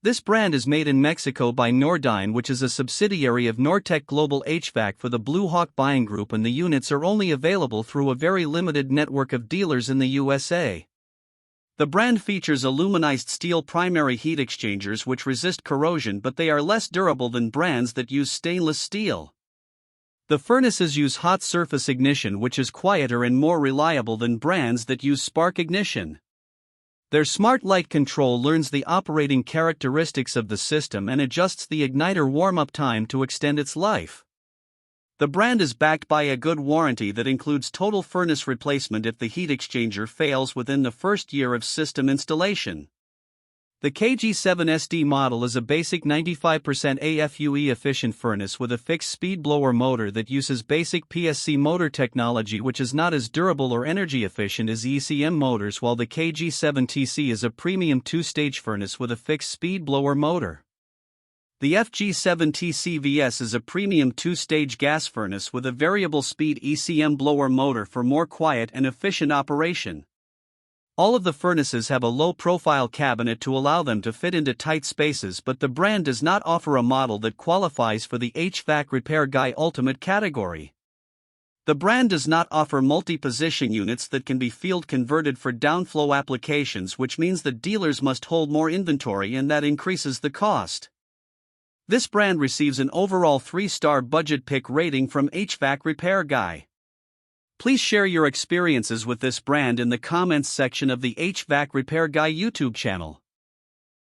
This brand is made in Mexico by Nordyne, which is a subsidiary of Nortec Global HVAC for the Blue Hawk buying group, and the units are only available through a very limited network of dealers in the USA. The brand features aluminized steel primary heat exchangers which resist corrosion, but they are less durable than brands that use stainless steel. The furnaces use hot surface ignition, which is quieter and more reliable than brands that use spark ignition. Their smart light control learns the operating characteristics of the system and adjusts the igniter warm-up time to extend its life. The brand is backed by a good warranty that includes total furnace replacement if the heat exchanger fails within the first year of system installation. The KG7SD model is a basic 95% AFUE efficient furnace with a fixed speed blower motor that uses basic PSC motor technology, which is not as durable or energy efficient as ECM motors, while the KG7TC is a premium two-stage furnace with a fixed speed blower motor. The FG7TCVS is a premium two-stage gas furnace with a variable speed ECM blower motor for more quiet and efficient operation. All of the furnaces have a low-profile cabinet to allow them to fit into tight spaces, but the brand does not offer a model that qualifies for the HvacRepairGuy Ultimate category. The brand does not offer multi-position units that can be field converted for downflow applications, which means that dealers must hold more inventory and that increases the cost. This brand receives an overall 3-star budget pick rating from HvacRepairGuy. Please share your experiences with this brand in the comments section of the HvacRepairGuy YouTube channel.